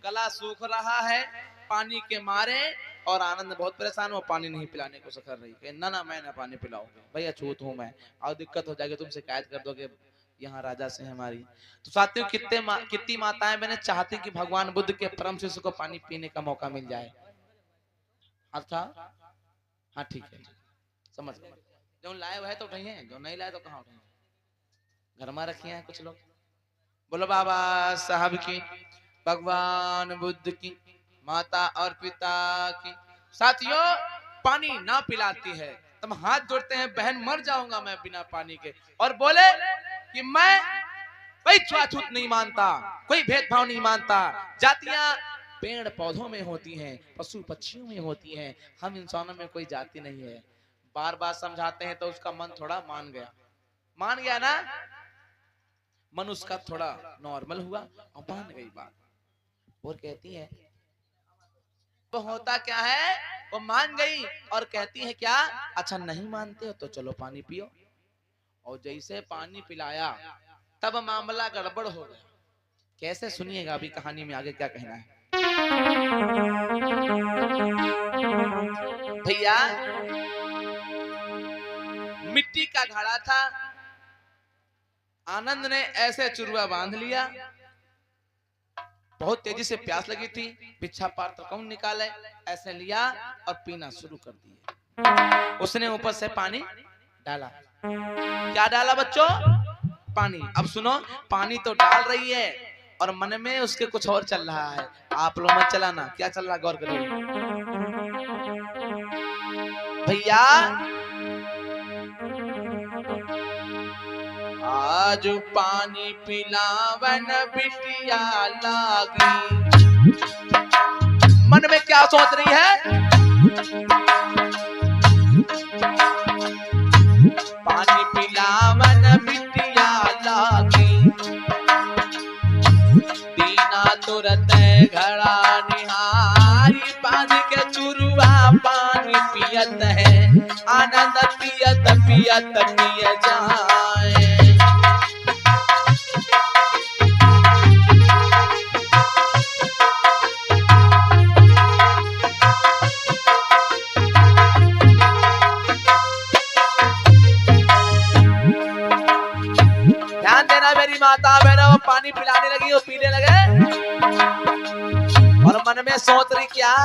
गला सूख रहा है पानी के मारे और आनंद बहुत परेशान हो, पानी नहीं पिलाने को कर रही है। ना ना मैं ना पानी पिलाऊंगी, भैया छूत हूं मैं, और दिक्कत हो जाएगी, तुम शिकायत कर दोगे यहाँ राजा से हमारी। तो साथियों कितनी माताएं बहनें चाहती कि भगवान बुद्ध के परम शिष्य को पानी पीने का मौका मिल जाए। अच्छा हाँ ठीक है, समझ गए। जो लाए हुए तो उठाइए, जो नहीं लाए तो कहाँ उठाइए, घर में रखिए हैं कुछ लोग। बोलो बाबा साहब की, भगवान बुद्ध की, माता और पिता की। साथियों पानी ना पिलाती है तब हाथ जोड़ते हैं, बहन मर जाऊंगा मैं बिना पानी के, और बोले कि मैं कोई छुआछूत नहीं मानता, कोई भेदभाव नहीं मानता। जातियां पेड़ पौधों में होती हैं, पशु पक्षियों में होती हैं, हम इंसानों में कोई जाति नहीं है। बार बार समझाते हैं तो उसका मन थोड़ा मान गया ना, मन उसका थोड़ा नॉर्मल हुआ और मान गई बात। और कहती है वो होता क्या है, वो मान गई और कहती है क्या, अच्छा नहीं मानते हो तो चलो पानी पियो। और जैसे पानी पिलाया तब मामला गड़बड़ हो गया। कैसे, सुनिएगा अभी कहानी में आगे क्या कहना है। भैया मिट्टी का घड़ा था, आनंद ने ऐसे चुरुआ बांध लिया, बहुत तेजी से प्यास लगी थी, बिच्छा पात्र कौन निकाले, ऐसे लिया और पीना शुरू कर दिया। उसने ऊपर से पानी डाला। क्या डाला बच्चों, पानी। अब सुनो, पानी तो डाल रही है और मन में उसके कुछ और चल रहा है। आप लोग मत चलाना, क्या चल रहा गौर करो भैया। आज पानी पिलावन बिटिया लागी, मन में क्या सोच रही है, पानी पिलावन बिटिया लागी, दीना तुरत घड़ा निहारी, पानी के चुरुआ पानी पियत है, आनंद पियत पियत पिय जाए। ध्यान देना मेरी माता बहनों, वो पानी पिलाने लगी, वो पीने लगे और मन में सोच रही क्या,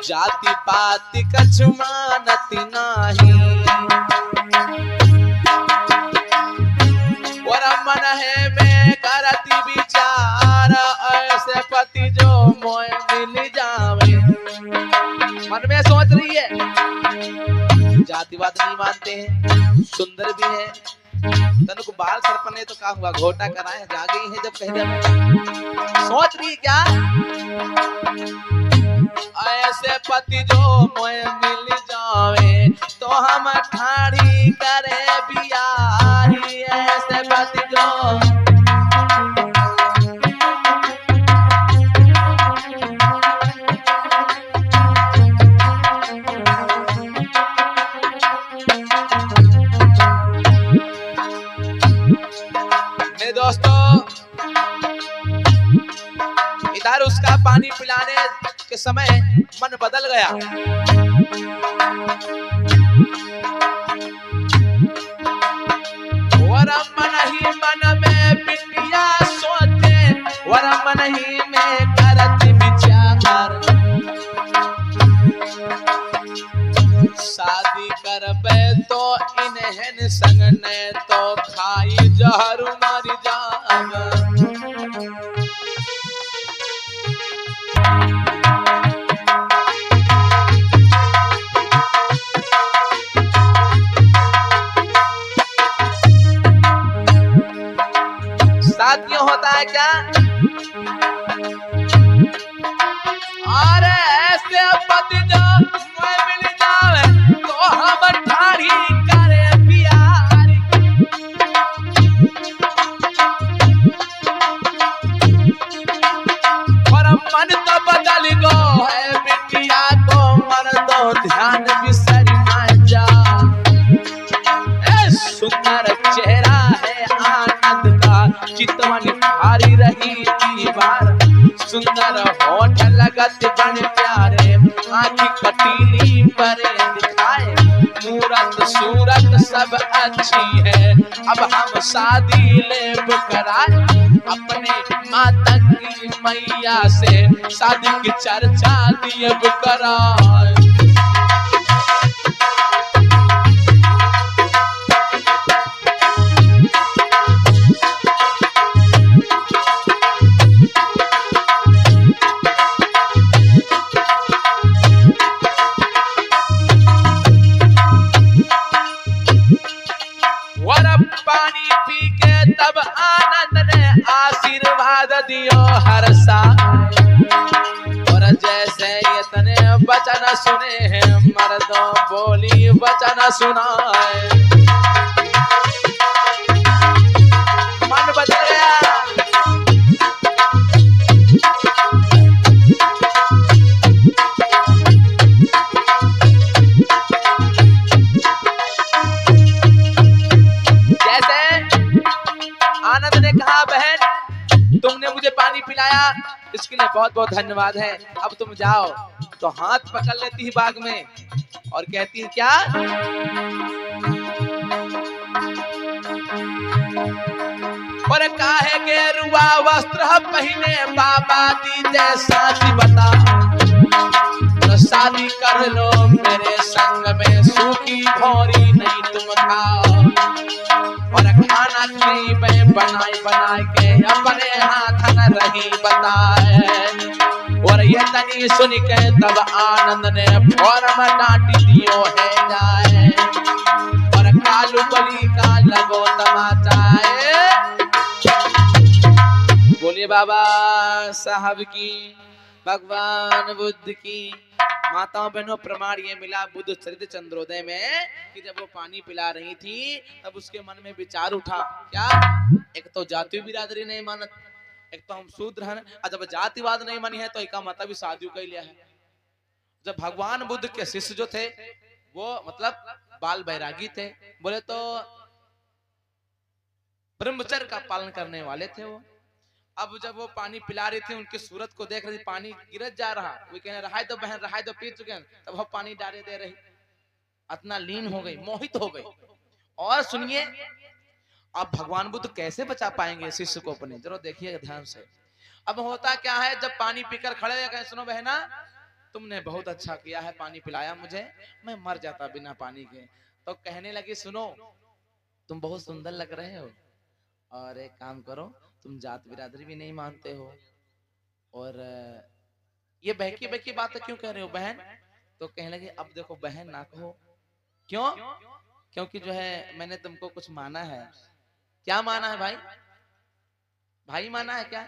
जाति पाति कछु मानती नाही, और मन है में करती विचार, ऐसे पति जो मोय मिल जावे। मन में सोच रही है, जातिवाद नहीं मानते हैं, सुंदर भी है, तनु को बाल सरपने तो क्या हुआ, घोटा कराए जा गई है जब कह दिया। सोच रही क्या, ऐसे पति जो मोय मिल जावे तो हम ठाड़ी करे बियारी, ऐसे पति जो दोस्तों। इधर उसका पानी पिलाने के समय मन बदल गया। वरम मन ही मन में बिटिया सोचे, वरम मन ही में करत विचार, शादी करबे तो इन्हें संग ने तो खाई जहर मर जाब। साथियों होता है क्या, अरे ऐसे पति जो मिल जावे तो हम ठाड़ी करे प्यारी, और मन तो बदल गो है बिटिया को मर दो ध्यान बिसर ना जा। सुंदर चेहरा है आनंद का, चितवन भारी रही की बार, सुंदर होठ लगत बन प्यारे, आँखी कटीली पर दिखाए, मूरत सूरत सब अच्छी है, अब हम शादी लेब कराए, अपने माता की मैया से शादी की चर्चा दियब कराए। पानी पी के तब आनंद ने आशीर्वाद दियो हर साल, और जैसे इतने वचन सुने हैं मर्दों बोली वचन सुनाए, मन बदल गया। आनंद ने कहा बहन तुमने मुझे पानी पिलाया इसके लिए बहुत बहुत धन्यवाद है, अब तुम जाओ। तो हाथ पकड़ लेती है बाग में और कहती है क्या, और काहे गेरुआ वस्त्र पहने बाबा दीजिए साथी बता, तो शादी कर लो मेरे संग में, सूखी भौरी नहीं तुम खाओ, और खाना नहीं मैं बनाए के अपने हाथ न रही बताए, और ये तनी सुन के तब आनंद ने फौरन डांटी दियो है जाए, और कालू बली का लगो तमाचाए। बोलिए बाबा साहब की, भगवान बुद्ध की। माताओं बहनों प्रमाण ये मिला बुद्ध चरित्र चंद्रोदय में कि जब वो पानी पिला रही थी तब उसके मन में विचार उठा, क्या, एक तो जाति बिरादरी नहीं मानत, एक तो हम शूद्र हैं, और जब जातिवाद नहीं मानी है तो एक मतलब शादियों का ही लिया है। जब भगवान बुद्ध के शिष्य जो थे वो मतलब बाल बैरागी थे, बोले तो ब्रह्मचर्य का पालन करने वाले थे वो। अब जब वो पानी पिला रही थी उनकी सूरत को देख रही थी, पानी गिरत जा रहा, वो कहने रहा तो बहन रहा तो पी चुके हैं, तब वो पानी डाले दे रही, इतना लीन हो गई, मोहित हो गई। और सुनिए अब भगवान बुद्ध कैसे बचा पाएंगे शिष्य को अपने, जरूर देखिएगा ध्यान से। अब होता क्या है, जब पानी पीकर खड़े हो गए, सुनो बहना तुमने बहुत अच्छा किया है, पानी पिलाया मुझे, मैं मर जाता बिना पानी के। तो कहने लगी सुनो तुम बहुत सुंदर लग रहे हो, और एक काम करो तुम जात बिरादरी भी नहीं मानते हो, और ये बहकी बहकी बात क्यों कह रहे हो बहन। तो कहने लगे अब देखो बहन ना कहो, क्यों, क्योंकि जो है मैंने तुमको कुछ माना है। क्या माना है भाई, भाई माना है क्या।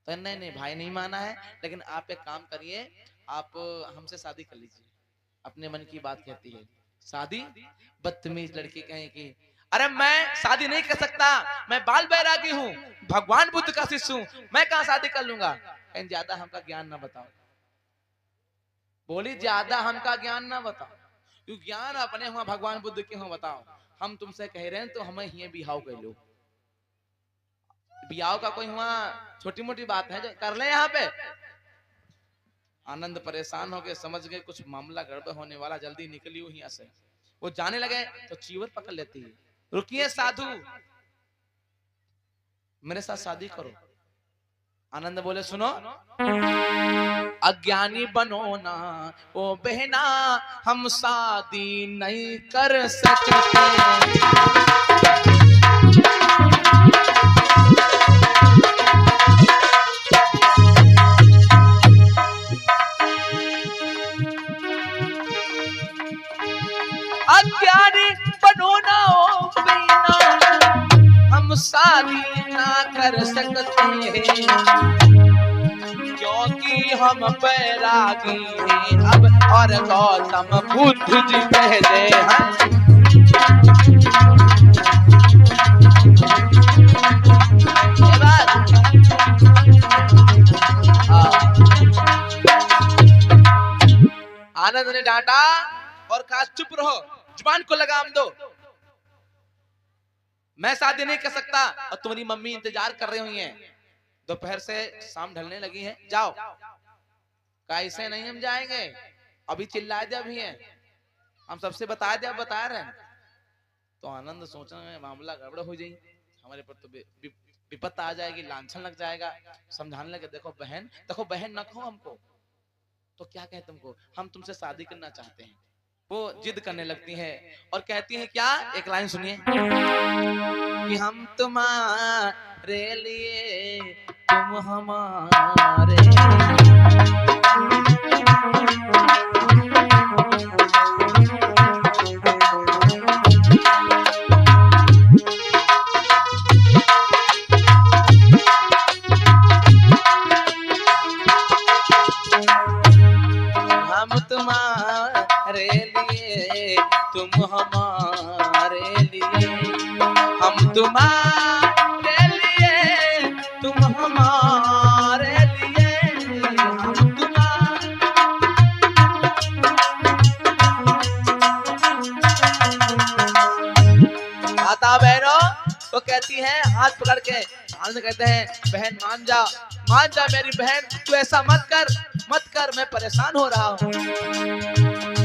तो नहीं नहीं भाई नहीं माना है, लेकिन आप एक काम करिए, आप हमसे शादी कर लीजिए। अपने मन की बात कहती है शादी, बदतमीज लड़की कहेगी अरे मैं शादी नहीं कर सकता, मैं बाल बैरागी हूँ, भगवान बुद्ध का शिष्य हूँ, मैं कहाँ शादी कर लूंगा। ज्यादा हमका ज्ञान ना बताओ, बोली ज्यादा हमका ज्ञान ना बताओ, क्योंकि ज्ञान अपने हुआ भगवान बुद्ध के हुआ बताओ। हम तुमसे कह रहे हैं तो हमें ही बिहाव कर लो, बिहाव का कोई हुआ छोटी मोटी बात है जो कर ले यहाँ पे। आनंद परेशान हो गए, समझ गए कुछ मामला गड़बड़ होने वाला, जल्दी निकली हुई यहाँ से। वो जाने लगे तो चीवर पकड़ लेती है, रुकिए साधु मेरे साथ शादी करो। आनंद बोले सुनो अज्ञानी बनो ना ओ बहना, हम शादी नहीं कर सकते। अज्ञानी बनो ना ओ बहना, हम शादी ना कर सकते हैं, क्योंकि हम बैरागी हैं अब और गौतम बुद्ध जी पहले हैं। आनंद ने डांटा और कहा चुप रहो, जुबान को लगाम दो, मैं शादी नहीं कर सकता और तुम्हारी मम्मी इंतजार कर रही हुई हैं। दोपहर से शाम ढलने लगी है, जाओ। कैसे नहीं हम जाएंगे, अभी चिल्ला दिया भी है, हम सबसे बता दिया, बता रहे हैं। तो आनंद सोचने में मामला गड़बड़ हो जाए, हमारे पर तो विपत आ जाएगी, लांछन लग जाएगा। समझाने लगे, देखो बहन न कहो हमको, तो क्या कहे तुमको, हम तुमसे शादी करना चाहते हैं। वो जिद करने लगती है और कहती है क्या, एक लाइन सुनिए, कि हम तुम्हारे लिए तुम हमारे हम तुम्हारे लिए तुम हमारे लिए, हम तुम्हारे लिए तुम हमारे लिए, हम माता बहनों तो कहती है, हाथ पकड़ के आनंद कहते हैं, बहन मान जा मेरी बहन, तू ऐसा मत कर, मैं परेशान हो रहा हूँ।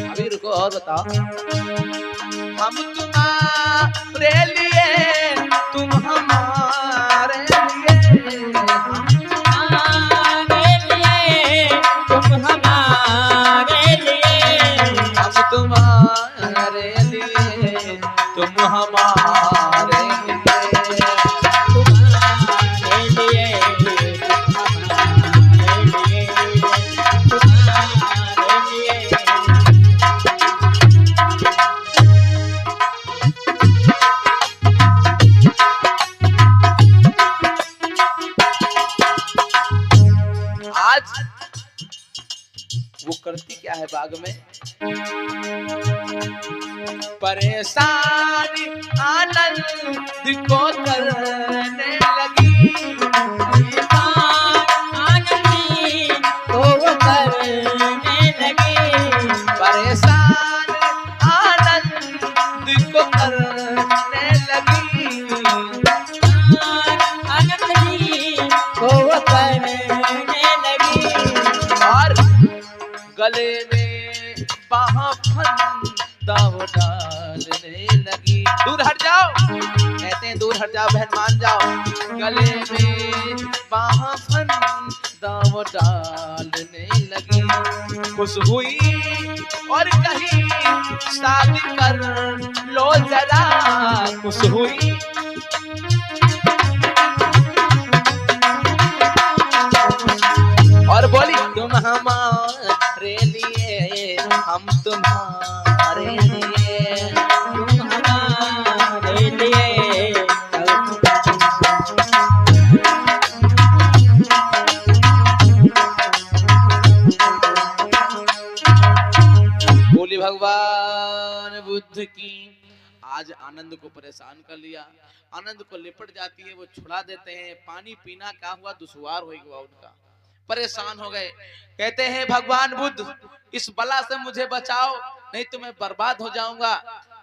अभी रुको और बताओ, हम तुम्हारे लिए तुम हमारे लिए, हम तुम्हारे लिए तुम हमारे लिए, हम तुम्हारे लिए तुम हमारे वो करती क्या है बाग में, परेशानी आनंद को करने लगी, आनंद को करने लगी, परेशान आनंद को करने लगी, आनंद को करने लगी, और गले में बाहा फंदा डालने लगी। दूर हट जाओ, कहते हैं दूर हट जाओ बहन, मान जाओ। गले में बाहा फंदा डालने लगी, खुश हुई और कहीं शादी कर लो जरा, खुश हुई और बोली, तुम हमारे लिए हम तुम्हारे लिए, तुम हमारे लिए। बोली भगवान बुद्ध की। आज आनंद को परेशान कर लिया, आनंद को लिपट जाती है, वो छुड़ा देते हैं। पानी पीना क्या हुआ, दुश्वार हो गया उनका, परेशान हो गए। कहते हैं भगवान बुद्ध इस बला से मुझे बचाओ, नहीं तो मैं बर्बाद हो जाऊंगा।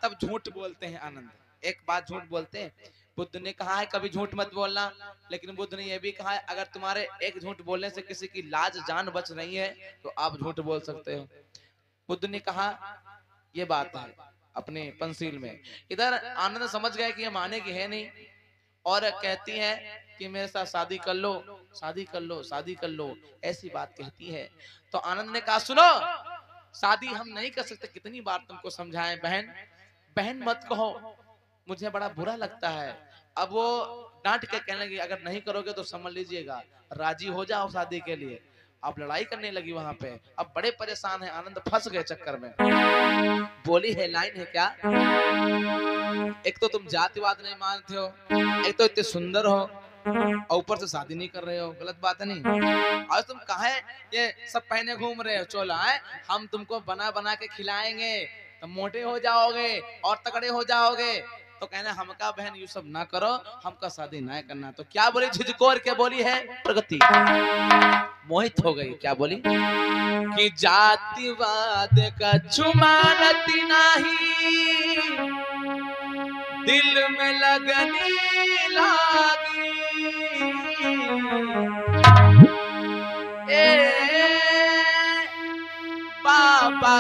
तब झूठ बोलते हैं आनंद, एक बात झूठ बोलते हैं। बुद्ध ने कहा है कभी झूठ मत बोलना, लेकिन बुद्ध ने यह भी कहा है अगर तुम्हारे एक झूठ बोलने से किसी की लाज जान बच रही है तो आप झूठ बोल सकते हो। बुद्ध ने कहा ये बात है अपने पंसील में। इधर आनंद समझ गए कि ये माने की है नहीं, और कहती है कि मेरे साथ शादी कर लो, शादी कर लो, शादी कर लो, ऐसी बात कहती है। तो आनंद ने कहा सुनो, शादी हम नहीं कर सकते, कितनी बार तुमको समझाएं बहन, बहन मत कहो, मुझे बड़ा बुरा लगता है। अब वो डांट के कहने लगी अगर नहीं करोगे तो समझ लीजिएगा राजी हो जाओ शादी के लिए। अब लड़ाई करने लगी वहां पे, अब बड़े परेशान है, आनंद फंस गए चक्कर में। बोली है लाइन है क्या, एक तो तुम जातिवाद नहीं मानते हो, एक तो इतने सुंदर हो और ऊपर से शादी नहीं कर रहे हो, गलत बात है नहीं। आज तुम कहा है ये सब पहने घूम रहे हो चोला है, हम तुमको बना बना के खिलाएंगे तो मोटे हो जाओगे और तगड़े हो जाओगे। तो कहना हमका बहन ये सब ना करो, हमका शादी ना करना। तो क्या बोली झिझकोर के बोली है प्रगति, मोहित हो गई। क्या बोली कि जातिवाद का छुमानती नहीं, दिल में लगनी लागी,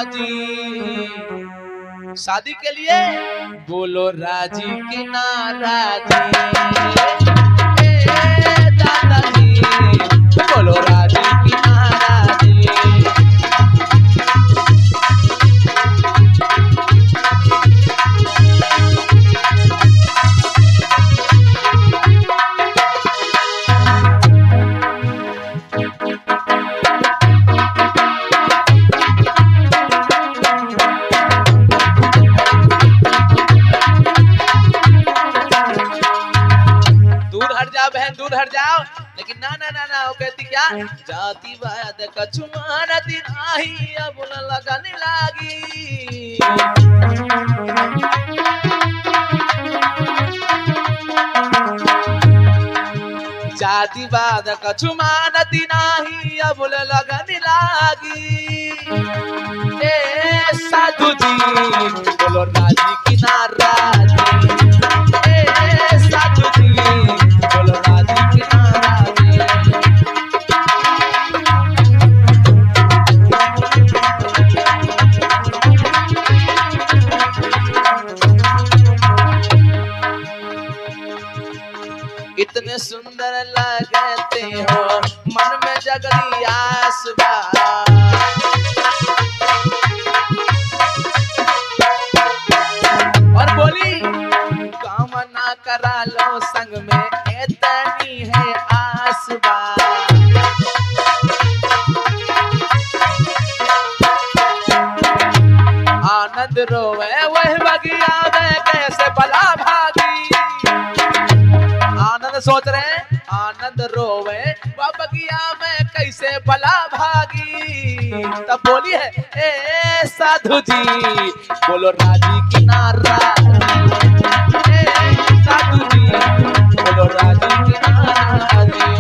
जी। शादी के लिए बोलो राजी की नाराजी। दादाजी बोलो राजी की नाराजी। बहन दूर हट जाओ, लेकिन ना ना ना ना वो कहती क्या, जाति वाद कछुआना दिन आई अब न लगने लागी। जाति वाद कछुआना दिन आई अब न लगने लागी। ए साधु जी बोलो राजी की नाराजी। ए साधु जी बोलो राजी की नाराजी। इतने सुंदर लगते हो मन में जगती आस बा। और बोली कामना करा लो संग में इतनी है आस बा। आनंद रोवे वह बगिया में कैसे भला भागी। आनंद सोच रहे हैं आनंद रोवे वह बगिया में कैसे भला भागी। तब बोली है ए साधु जी बोलो राजी की नाराजी। ए साधु जी बोलो राजी की नाराजी।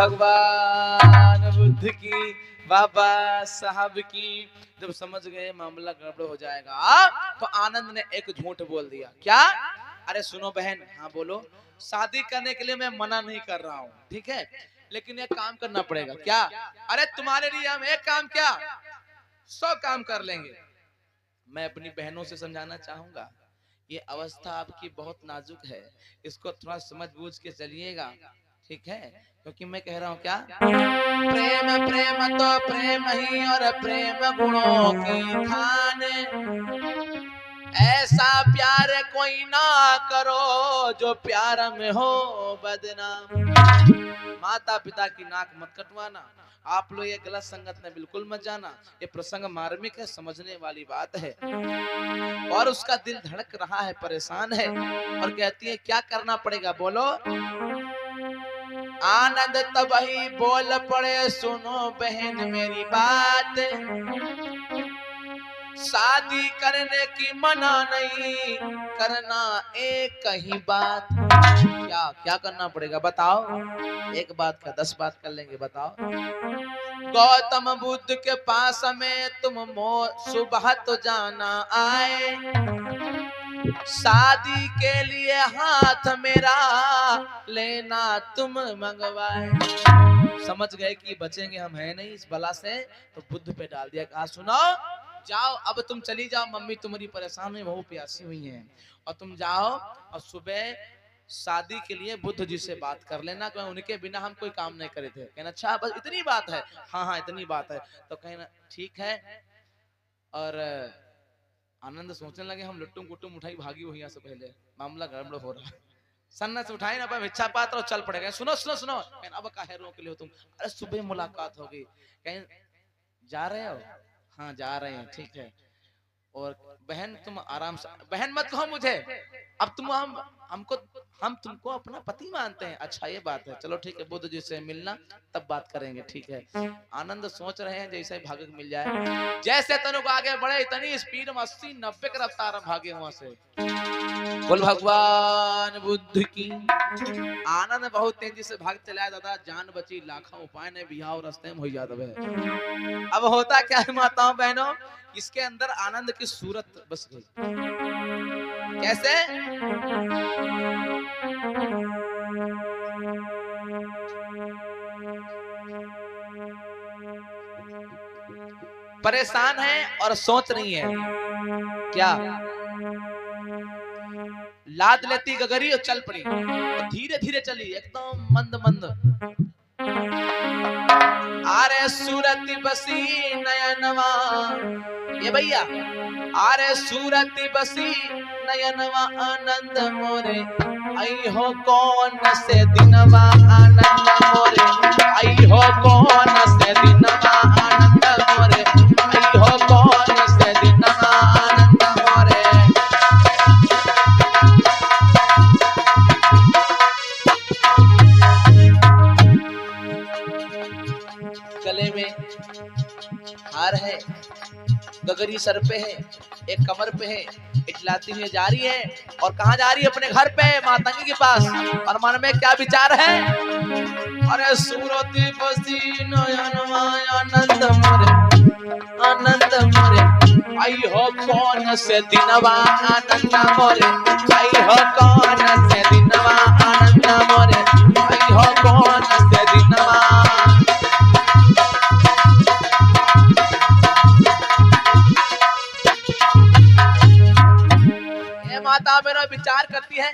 भगवान बुद्ध की बाबा साहब की जब समझ गए मामला गड़बड़ हो जाएगा तो आनंद ने एक झूठ बोल दिया। क्या? अरे सुनो बहन, हाँ बोलो। शादी करने के लिए मैं मना नहीं कर रहा हूँ, ठीक है, लेकिन एक काम करना पड़ेगा। क्या? अरे तुम्हारे लिए हम एक काम क्या 100 काम कर लेंगे। मैं अपनी बहनों से समझाना चाहूंगा, ये अवस्था आपकी बहुत नाजुक है, इसको थोड़ा समझ बूझ के चलिएगा, ठीक है, क्योंकि मैं कह रहा हूँ क्या, प्रेम प्रेम तो प्रेम ही और प्रेम गुणों की खान। ऐसा प्यार कोई ना करो जो प्यार में हो बदनाम। माता पिता की नाक मत कटवाना। आप लोग ये गलत संगत में बिल्कुल मत जाना। ये प्रसंग मार्मिक है, समझने वाली बात है। और उसका दिल धड़क रहा है, परेशान है, और कहती है क्या करना पड़ेगा बोलो। आनंद तभी बोल पड़े, सुनो बहन मेरी बात, शादी करने की मना नहीं, करना एक ही बात। क्या क्या करना पड़ेगा बताओ? एक बात का 10 बात कर लेंगे, बताओ। गौतम बुद्ध के पास में तुम सुबह तो जाना आए, शादी के लिए हाथ मेरा लेना तुम मंगवाए। समझ गए कि बचेंगे हम है नहीं इस बला से, तो बुद्ध पे डाल दिया। कहा सुनो, जाओ अब तुम चली जाओ, मम्मी तुम्हारी परेशान हुई, बहुत प्यासी हुई हैं, और तुम जाओ और सुबह शादी के लिए बुद्ध जी से बात कर लेना, क्योंकि उनके बिना हम कोई काम नहीं करे थे। कहना अच्छा बस इतनी बात है? हाँ हाँ इतनी बात है। तो कहना ठीक है। और आनंद सोचने लगे हम लट्टू कुट्टुम उठाई भागी हो, यहाँ से पहले मामला गड़बड़ हो रहा है। सन्ना से उठाए ना पर इच्छा पात्र और चल पड़ेगा। सुनो सुनो सुनो, अब काहे रोक लियो तुम? अरे सुबह मुलाकात हो गई, कहीं जा रहे हो? हाँ जा रहे हैं, ठीक है। और बहन तुम आराम से, बहन मत कहो मुझे, अब तुम हम तुमको अपना पति मानते हैं। अच्छा ये बात है, चलो ठीक है, बुद्ध जी से मिलना तब बात करेंगे, ठीक है। आनंद सोच रहे हैं जैसे ही भागे मिल जाए, जैसे तनुक आगे बढ़े इतनी स्पीड में 80-90 की रफ्तार में भागे वहां से। बोल भगवान बुद्ध की। आनंद बहुत तेजी से भाग चला दादा, जान बची, लाखों उपाय ने बिहाव और रास्ते में हो जाता है। अब होता क्या है माताओं बहनों, इसके अंदर आनंद की सूरत बस गई। कैसे? परेशान है और सोच रही है क्या, लाद लेती गगरी और चल पड़ी, धीरे धीरे चली, एकदम मंद मंद। आरे सूरत बसी नयनवा, ये भैया, आरे सूरत बसी नयनवा आनंद मोरे, आई हो कौन से दिनवा आनंद मोरे, आई हो कौन से दिनवा आनंद मोरे, आई हो कौन से दिनवा आनंद मोरे। गले में हार है, गगरी सर पे है, एक कमर पे है, इटलाती हुई जा रही है। और कहाँ जा रही है? अपने घर पे, मातंगी के पास। और मन में क्या विचार है? अरे सूरती बसी नयनवा आनंद मोरे, आनंद मोरे, आई हो कौन से दिनवा आनंद मोरे, आई हो कौन से दिनवा आनंद मोरे, आई हो कौन से दिनवा। माता मेरा विचार करती है,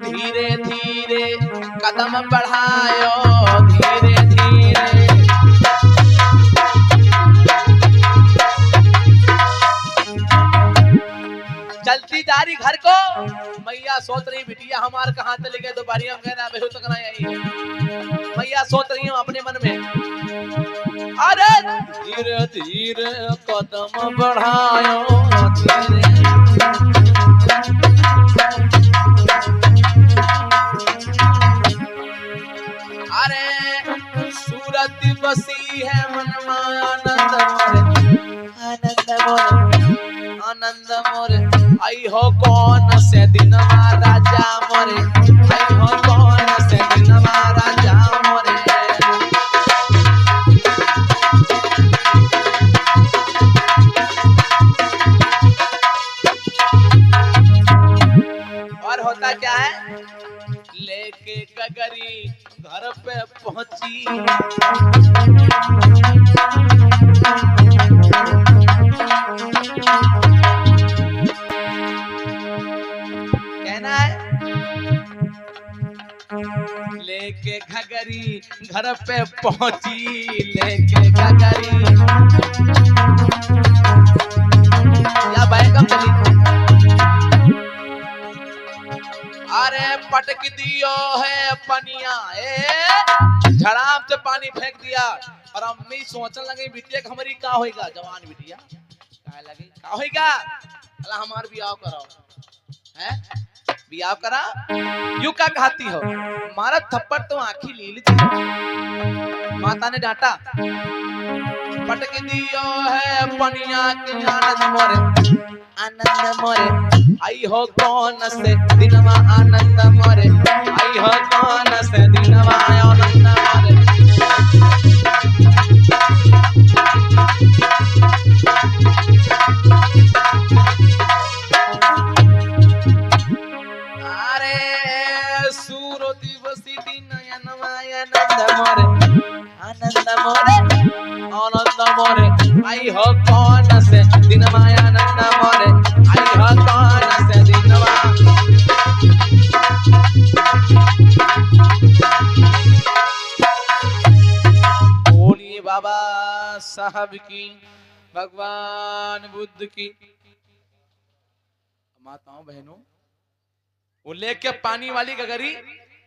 धीरे धीरे कदम बढ़ायो, धीरे धीरे चलती जा रही घर को। मैया सोच रही बिटिया हमारे कहाँ चले गए, दोबारी हम कहना बेहू तक नहीं आई। मैया सोच रही हूँ अपने मन में, अरे धीरे धीरे कदम बढ़ायो, धीरे अरे सूरत बसी है मनवा आनंद मोरे, आनंद मोरे, आनंद मोरे, आई हो कौन से दिनवा राजा मोरे, आई हो कौन से दिनवा राजा मोरे। और होता क्या है, लेके गगरी घर पे पहुंची, कहना है, लेके घगरी घर पे पहुंची, लेके घगरी या बैगम चली। अरे पटक दियो है पनिया, झड़ाम से पानी फेंक दिया। और अम्मी सोचने लगी बिटिया हमारी का होएगा, जवान बिटिया का लगी का होएगा, अल्लाह हमार बियाह कराओ है, बियाह करा। यू का कहती हो, मारा थप्पड़ तो आंखी लील थी। माता ने डांटा, पटक दियो है पनिया के आनंद मोरे, आनंद मोरे, आई हो कौन से दिनवा आनंद मोरे, आई हो कौन से दिनवा आनंद मोरे। अरे सूरती बसी नयनवा आनंद मोरे, आनंद मोरे, आनंद मोरे, आई हो कौन से दिनवा आनंद मोरे, आई हो कौन से दिनवा। बोलिए बाबा साहब की, भगवान बुद्ध की। माताओं बहनों, वो लेके पानी वाली गगरी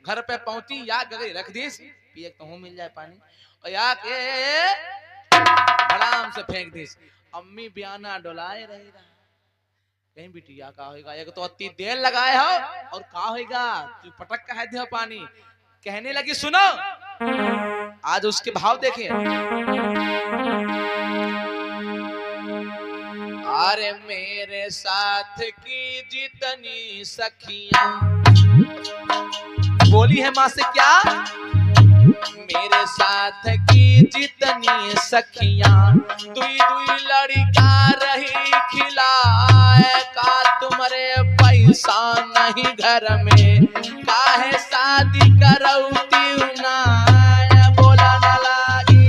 घर पे पहुंची, या गगरी रख दी, पिए तो मिल जाए पानी, और या के आराम से फेंक दी। अम्मी बयाना डोलाए रही कहीं बिटिया का होगा, एक तो अति देर लगाए हो और का होगा तू पटक कह दिया पानी। कहने लगी सुनो, आज उसके भाव देखिए। अरे मेरे साथ की जितनी सखियां, बोली है माँ से क्या, मेरे साथ की जितनी सखियां दुई दुई लड़का रही खिलाए का, तुम्हारे पैसा नहीं घर में काहे शादी करौती ना, बोला न लागी।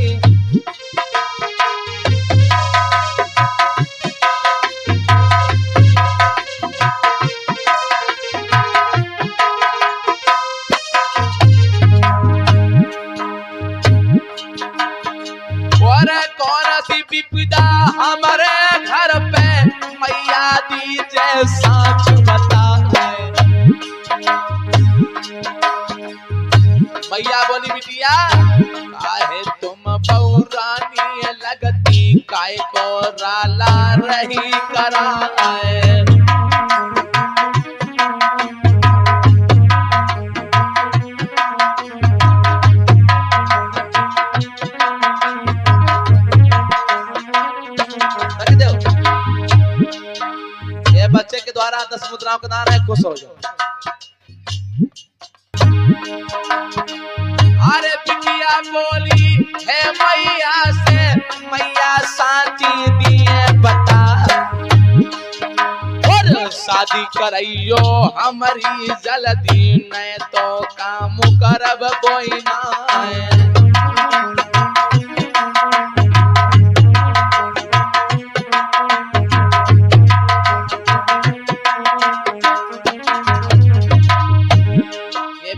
कौन सी विपदा हमारे घर पे मैया दीजिए साच बता है। मैया बोली बिटिया काहे तुम बहुरानी लगती, काय को राला रही करा है। बच्चे के द्वारा 10 मुद्राओं का दान है, खुश हो जाओ। अरे बिटिया बोली है मैया से, मैया साथी दिए बता, और शादी करइयो हमारी जल्दी, नहीं तो काम करब कोई ना।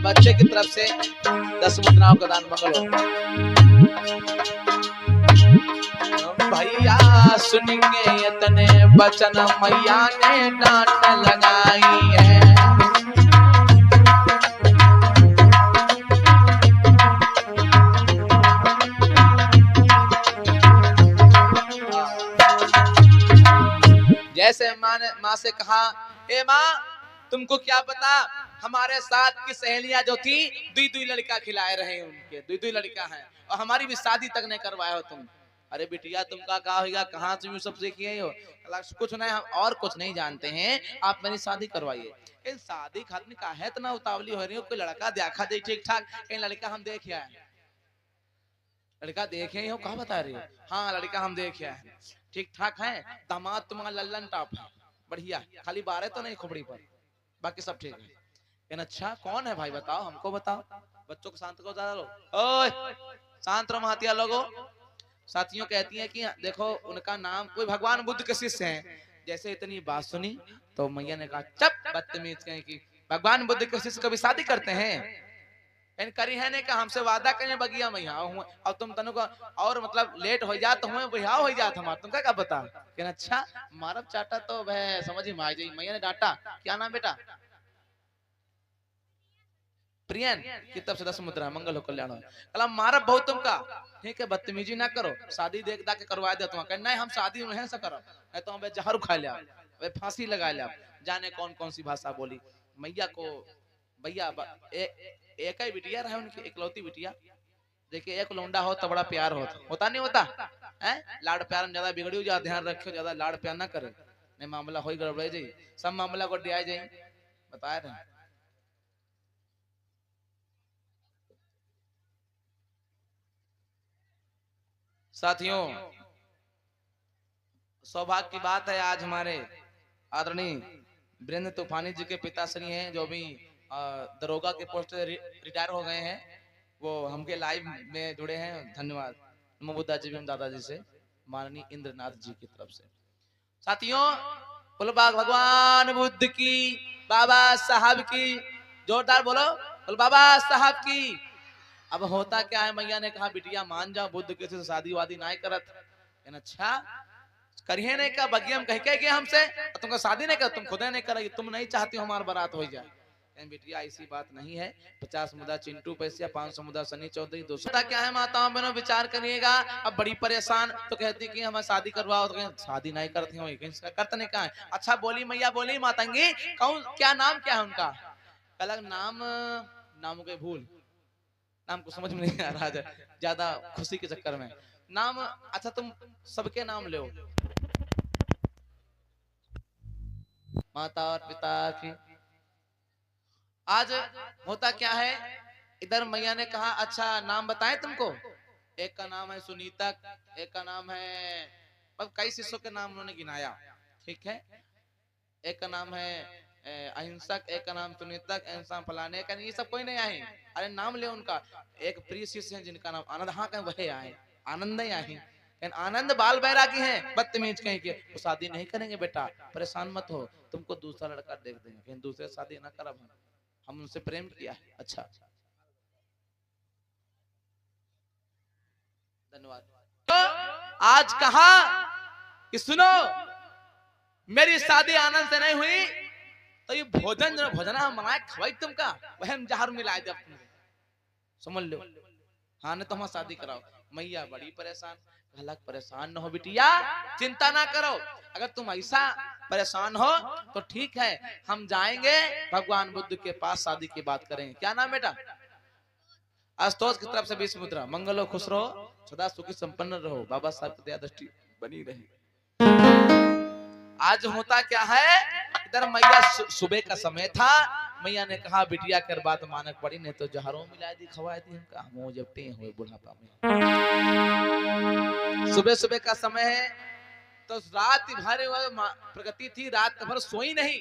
बच्चे की तरफ से 10 मुद्राओं का दान मंगल हो। भैया सुनेंगे इतने वचन मैया ने डांट लगाई है। जैसे माँ से कहा, ए माँ तुमको क्या पता हमारे साथ की सहेलियां जो थी दुई दुई लड़का खिलाए रहे, उनके दुई दुई लड़का हैं और हमारी भी शादी तक नहीं करवाए हो तुम। अरे बिटिया तुमका कहा होगा, कहाँ तुम सब सीखिए हो, कुछ नहीं, हम और कुछ नहीं जानते हैं, आप मेरी शादी करवाइए। इन शादी खातिर का है इतना उतावली हो रही हो, कोई लड़का देखा दे ठीक ठाक, कहीं लड़का हम देखे आए, लड़का देखे हो कहा बता रही हो, हाँ लड़का हम देखे आए ठीक ठाक है, दामाद तुम्हारा लल्लन टॉप है बढ़िया, खाली 12 तो नहीं खोपड़ी पर, बाकी सब ठीक है। अच्छा कौन है भाई बताओ, हमको बताओ, बच्चों को शांत को ज्यादा लो, ओए शांत रहो महतिया लोगो। साथियों कहती हैं कि देखो उनका नाम कोई भगवान बुद्ध के शिष्य हैं। जैसे इतनी बात सुनी तो मैया ने कहा चुप बदतमीज कहीं की, भगवान बुद्ध के शिष्य कभी शादी करते हैं, इन करी है ने कहा हमसे वादा करें बगिया मैया और तुम तनु को और मतलब लेट हो जा तो हुए बिहाव हो जात हमारा, तुमका क्या पता। कहना अच्छा मारब चाटा तो वह समझ ही में आ जाई। मैया ने डांटा, क्या नाम बेटा, प्रियन की तरफ से 10 मुद्रा मंगल हो कल्याण हो। कला मारब बहुत तुमका, ठीक है बदतमीजी ना करो, शादी देख दा के करवा दे तुम, नहीं हम शादी नहीं से करब, नहीं तो हम जहर खा लिया, वे फांसी लगा लिया, जाने कौन कौन सी भाषा बोली। मैया को भैया एक ही बिटिया रहे उनकी, इकलौती बिटिया। देखिए एक लौंडा हो तो बड़ा प्यार होता नहीं होता है, लाड़ प्यार में ज्यादा बिगड़ी जा, ध्यान रखो ज्यादा लाड़ प्यार ना करे, नहीं मामला हो गड़बड़े जाए, सब मामला को दिया जाए, बताया रहे। साथियों सौभाग्य की बात है, आज हमारे आदरणीय वीरेंद्र तूफानी जी के पिताश्री हैं जो भी दरोगा के पोस्ट से रिटायर हो गए हैं, वो हमके लाइव में जुड़े हैं। धन्यवाद नमो बुद्धा जी भी दादाजी से, माननीय इंद्रनाथ जी की तरफ से। साथियों बोलो भगवान बुद्ध की, बाबा साहब की, जोरदार बोलो बोलो बाबा साहब की। अब होता क्या है, मैया ने कहा बिटिया मान जाओ, बुद्ध किसी से शादी वादी ना करत। अच्छा करिए नहीं का बगियम कह के गए हमसे, तुमको शादी नहीं कर, तुम खुदे नहीं करेगी, तुम नहीं चाहती हो हमारा बारात हो जाए। बेटिया ऐसी बात नहीं है, 50 मुद्दा चिंटू पैसिया, 500 मुद्दा सनी चौधरी, 200 क्या है माताओं बहनों विचार करिएगा। अब बड़ी परेशान तो कहती कि हमें शादी करवाओ, तो शादी नहीं करती हूँ, करते नहीं कहा है। अच्छा बोली मैया, बोली मातंगी कौन, क्या नाम क्या है उनका? अलग नाम, नाम के भूल, नाम को समझ में नहीं आ रहा है ज्यादा खुशी के चक्कर में नाम। अच्छा तुम सबके नाम लो, माता और पिता की। आज होता क्या है, इधर मैया ने कहा अच्छा नाम बताएं तुमको। एक का नाम है सुनीता, एक का नाम है, अब कई शिष्यों के नाम उन्होंने गिनाया, ठीक है। एक का नाम है अहिंसक, एक का नाम सुनीता, अहिंसा फलाने का, ये सब कोई नहीं आए। अरे नाम ले उनका। एक प्रिय शिष्य है जिनका नाम आनंद, हाँ कहीं वही आए, आनंद ही आए। आनंद बाल बैरागी हैं, बदतमीज कहीं के, वो शादी नहीं करेंगे बेटा, परेशान मत हो, तुमको दूसरा लड़का देख देंगे, कहीं दूसरे शादी ना करब, हम उनसे प्रेम किया है। अच्छा धन्यवाद। तो आज कहा कि सुनो मेरी शादी आनंद से नहीं हुई तो ये भोजन जो भोजना हम बनाए खवाई तुमका, वह हम जहर मिलाए दे तुमसे, समझ लो। हाँ ने तो हम शादी कराओ। मैया बड़ी परेशान, अलग परेशान न हो बिटिया, चिंता ना करो, अगर तुम ऐसा परेशान हो तो ठीक है, हम जाएंगे भगवान बुद्ध के पास, शादी की बात करेंगे। क्या नाम बेटा? आशुतोष की तरफ से 20 मुद्रा। मंगल हो, खुश रहो, सदा सुखी संपन्न रहो, बाबा साहब की दया दृष्टि बनी रहे। आज होता क्या है, इधर मैया सुबह का समय था, मैया ने कहा बिटिया कर बात मानक पड़ी, नहीं तो जहरों मिला दी खवाए दी हमका, हम जब टे हुए बुढ़ापा में। सुबह सुबह का समय है तो रात भर प्रगति थी, रात भर सोई नहीं,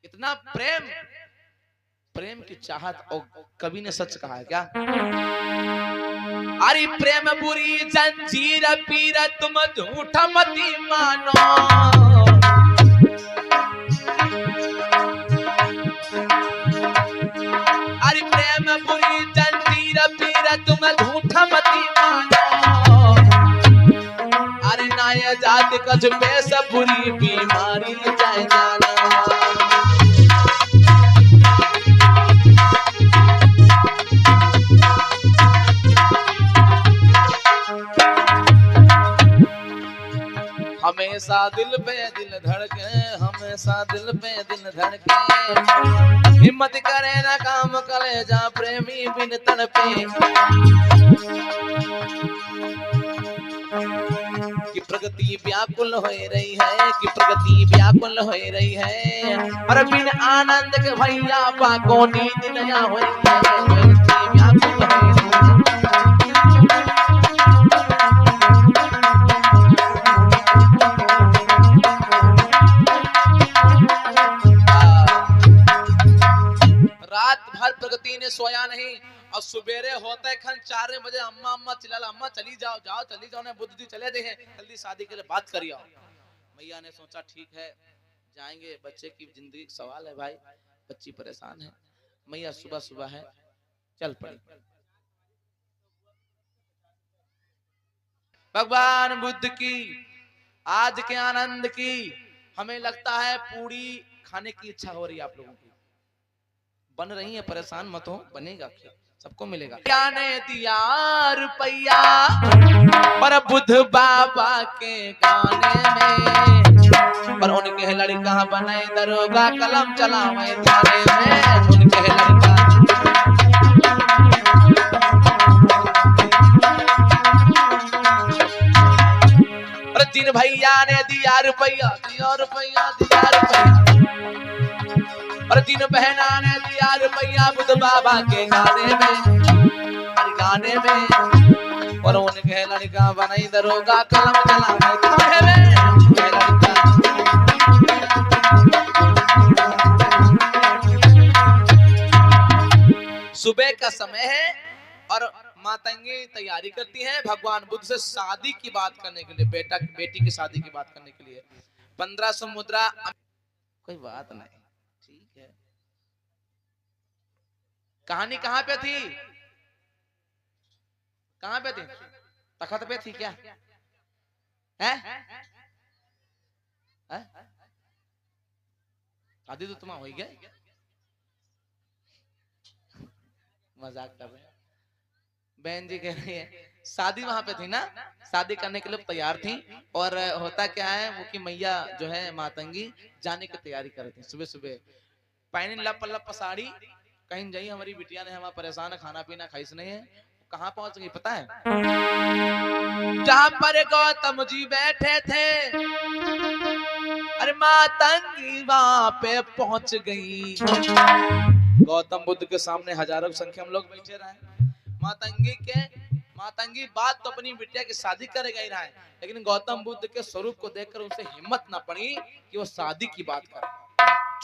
इतना प्रेम, प्रेम की चाहत। और कवि ने सच कहा है क्या, अरे प्रेम बुरी जंजीर पीर तुम झूठा मती मानो, अरे प्रेम बुरी जंजीर पीर तुम झूठा मती मानो, अरे नाय जात कजबे से बुरी बीमारी जाए जाना। हमेशा दिल पे दिल धड़के, हमेशा दिल पे दिल धड़के, हिम्मत करे ना काम करे जा प्रेमी बिन तड़पे, कि प्रगति व्याकुल हो रही है, कि प्रगति व्याकुल हो रही है, और बिन आनंद के भैया पाको नींद नया हो रही है, व्याकुल हो रही है। रात भर प्रगति ने सोया नहीं, और सुबेरे होते खन 4 बजे अम्मा अम्मा चिल्ला, अम्मा चली जाओ जाओ चली जाओ, ने बुद्ध जी चले दे हैं, जल्दी शादी के लिए बात करिए। मैया ने सोचा ठीक है जाएंगे, बच्चे की जिंदगी का सवाल है भाई, बच्ची परेशान है। मैया सुबह सुबह है चल पड़ी। भगवान बुद्ध की आज के आनंद की हमें लगता है पूरी खाने की इच्छा हो रही है आप लोगों की, बन रही है, परेशान मत हो, बनेगा, सबको मिलेगा। क्या ने दिया रुपया पर बुद्ध बाबा के गाने में, पर उनके लड़का बने दरोगा कलम चलावे थाने में, उनके लड़का पर जिन भैया ने दिया रुपया, दिया रुपया, दिया रुपया, और तीन बहना ने दिया रुपया बुद्ध बाबा के गाने में, गाने में, और उनके लड़का बनाई दरोगा कलम चलावे थाने में, लड़का। सुबह का समय है और मातंगी तैयारी करती हैं भगवान बुद्ध से शादी की बात करने के लिए, बेटा बेटी की शादी की बात करने के लिए। 1500 मुद्रा, कोई बात नहीं, ठीक है। कहानी कहां पे थी, कहां पे थी, तखत पे थी क्या है? शादी तो तुम्हारा हो गया, मजाक कर रहे हैं। बहन जी कह रही है शादी वहां पे थी ना, शादी करने के लिए तैयार थी, और होता क्या है वो कि मैया जो है मातंगी जाने की तैयारी कर रही थी। सुबह सुबह पहनी लप लप साड़ी, कहीं जाई हमारी बिटिया ने हमारा परेशान है, खाना पीना खाइस नहीं है। कहाँ पहुंच गई पता है? जहां पर गौतम जी बैठे थे, अरे मातंगी वहां पे पहुंच गई। गौतम बुद्ध के सामने हजारों की संख्या में लोग बैठे रहे। मातंगी बात तो अपनी बिटिया की शादी करेगा ही रहा है, लेकिन गौतम बुद्ध के स्वरूप को देखकर उनसे हिम्मत ना पड़ी कि वो शादी की बात करे।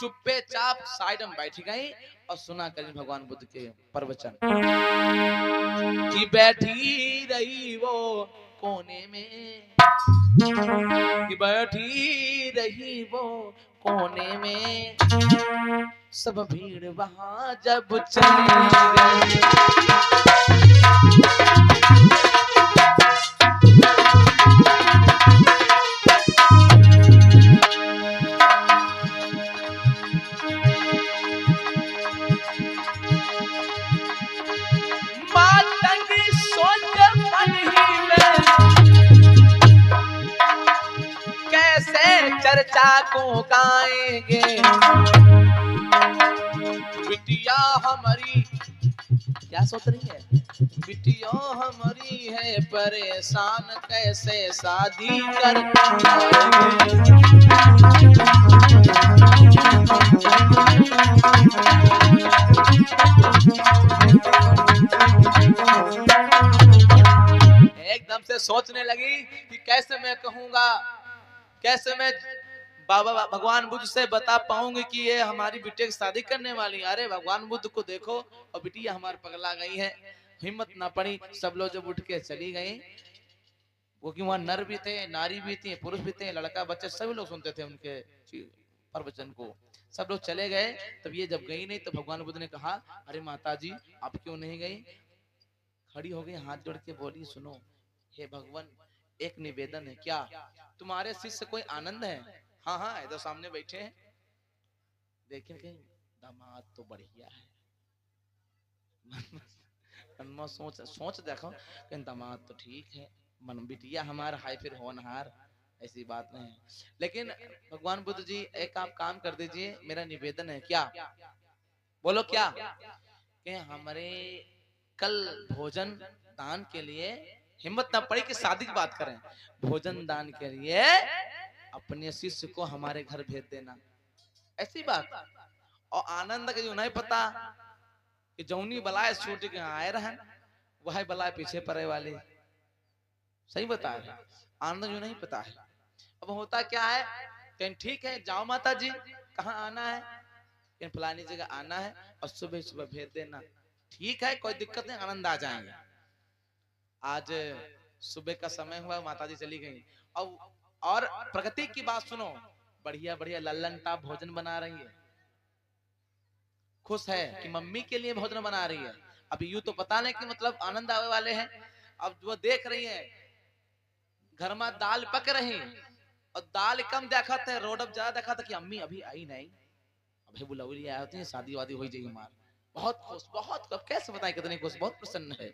चुप्पे चाप साइड में बैठ गई और सुना करें भगवान बुद्ध के प्रवचन कि बैठी रही वो कोने में, कि बैठी रही वो कोने में, सब भीड़ वहां जब चली गई। मातंगी सोच मन ही में कैसे चर्चा को गाएंगे, बिटिया हमारी क्या सोच रही है, बिटिया हमारी है परेशान, कैसे शादी कर एकदम से सोचने लगी कि कैसे मैं कहूंगा, कैसे मैं बाबा भगवान बुद्ध से बता पाऊंगी कि ये हमारी बिटिया की शादी करने वाली। अरे भगवान बुद्ध को देखो और बिटिया हमारी पगला गई है। हिम्मत ना पड़ी, सब लोग जब उठ के चली गई, वो कि वहां नर भी थे, नारी भी थी, पुरुष भी थे, लड़का बच्चे सभी लोग सुनते थे उनके प्रवचन को। सब लोग चले गए। तब ये जब गई नहीं तो भगवान बुद्ध ने कहा अरे माता जी आप क्यों नहीं गई? खड़ी हो गई, हाथ जोड़ के बोली सुनो हे भगवान एक निवेदन है। क्या? तुम्हारे शिष्य कोई आनंद है? हाँ हाँ इधर सामने बैठे हैं। देखें कहीं दामाद तो बढ़िया है। मन सोच सोच देखो कहीं दामाद तो ठीक है, मन बिटिया हमारा हाय फिर होनहार, ऐसी बात नहीं है। लेकिन भगवान बुद्ध जी एक आप काम कर दीजिए, मेरा निवेदन है। क्या? बोलो क्या? कि हमारे कल भोजन दान के लिए हिम्मत ना पड़ी कि शादी की बात करें, भोजन दान के लिए अपने शिष्य को हमारे घर भेज देना, ऐसी बात। और आनंद का जो नहीं पता कि जौनी बलाए छूट के आए रहे वह बलाए पीछे पड़े वाले, सही बता रहे। आनंद जो नहीं पता है। अब होता क्या है, कहीं ठीक है जाओ माता जी, कहाँ आना है? कहीं फलानी जगह आना है और सुबह सुबह भेज देना। ठीक है कोई दिक्कत नहीं, आनंद आ जाएंगे। आज सुबह का समय हुआ, माता जी चली गई। अब और प्रगति की बात सुनो, बढ़िया बढ़िया लल्लन टाप भोजन बना रही है, खुश है कि मम्मी के लिए भोजन बना रही है। अभी यूं तो पता नहीं कि मतलब आनंद आने वाले हैं। अब वो देख रही है घर में दाल पक रही और दाल कम देखा था, रोड ज्यादा देखा था कि अम्मी अभी आई नहीं, अभी बुलावली आए होते हैं, शादी वादी हो जाएगी हमार। बहुत खुश, बहुत खुश, कैसे बताएं कितने खुश, बहुत प्रसन्न है।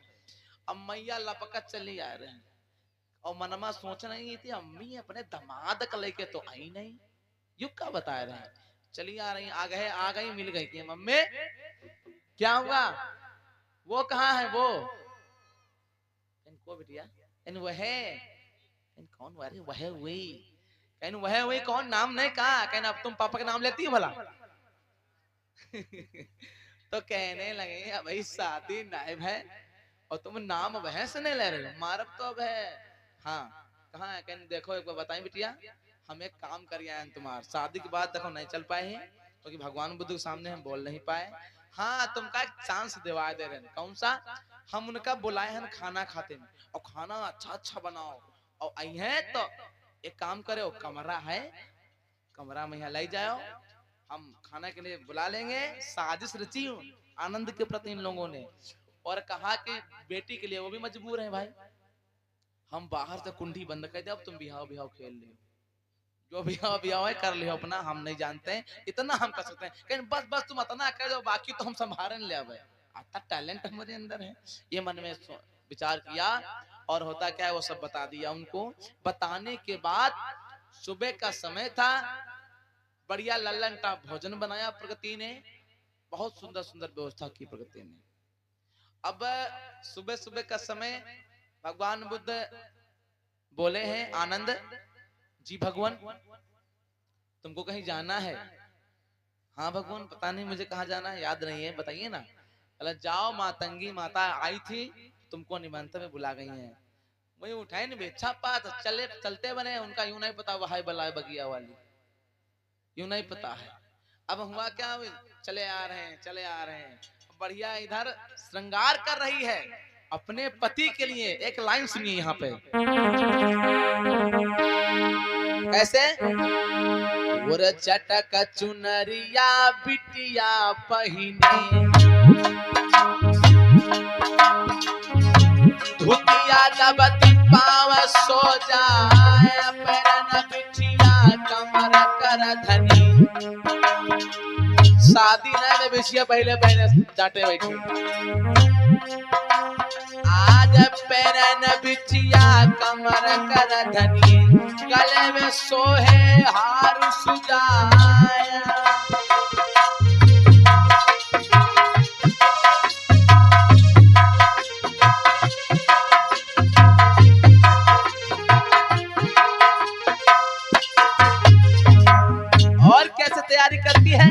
अब मैया लपकत चली आ रहे हैं और मनमा सोच रही थी अम्मी अपने दामाद को लेके तो आई नहीं, युग का बता रहे हैं। चली आ रही, आ गई मिल गई कि मम्मी क्या हुआ, वो कहाँ है वो? इनको बिटिया इन वह इन कौन वाले वह हुई, कहन वह हुई कौन, नाम नहीं कहा, कहन अब तुम पापा का नाम लेती हो भला? तो कहने लगे भाई शादी नाइब है और तुम नाम वह से नहीं ले रहे हो, मारब तो अब है। हाँ कहाँ है? कहने देखो एक बार बताई बिटिया, हम एक काम कर आए तुम्हारे शादी के बाद देखो नहीं चल पाए हैं क्योंकि तो भगवान बुद्ध के सामने हम बोल नहीं पाए। हाँ तुमका एक चांस दिवा दे रहे हैं। कौन सा? हम उनका बुलाए हैं खाना खाते में, और खाना अच्छा अच्छा बनाओ, और आई है तो एक काम करे, कमरा है, कमरा में यहाँ ले जाओ, हम खाना के लिए बुला लेंगे। साजिश रची आनंद के प्रति इन लोगों ने, और कहा कि बेटी के लिए वो भी मजबूर है भाई, हम बाहर से कुंडी बंद कर दे, अब तुम बिहाव बिहाव खेल लियो, जो बिहाव बिहाव है कर लियो अपना, हम नहीं जानते हैं, इतना हम कर सकते हैं। बस बस तुम इतना कर दो, बाकी तो हम संभाल ले। आता टैलेंट हमारे अंदर है। ये मन में विचार किया और होता क्या है वो सब बता दिया उनको। बताने के बाद सुबह का समय था, बढ़िया लल्लन का भोजन बनाया प्रगति ने, बहुत सुंदर सुंदर व्यवस्था की प्रगति ने। अब सुबह सुबह का समय भगवान बुद्ध बोले हैं, आनंद जी भगवान तुमको कहीं जाना है? हाँ भगवान पता नहीं मुझे कहाँ जाना है, याद नहीं है, बताइए ना। बोला जाओ, मातंगी माता आई थी तुमको निमंत्रण में बुला गई हैं। वही उठाए नहीं बेचा पात चले चलते बने, उनका यूं नहीं पता वहां बलाय बगिया वाली, यूं नहीं पता है। अब हुआ क्या, चले आ रहे हैं चले आ रहे हैं, बढ़िया इधर श्रृंगार कर रही है अपने पति के लिए। एक लाइन सुनिए यहाँ पे कैसे, और चटक चुनरिया बिटिया पहिने, धुतिया दबती पाव सो जाए, पैरन बिटिया कमर कर धनी। शादी न बिटिया पहले पहले जाटे बैठी, आज पैरन बिटिया कमर कर धनी, गले में सोहे हार सुजाया। और कैसे तैयारी करती है,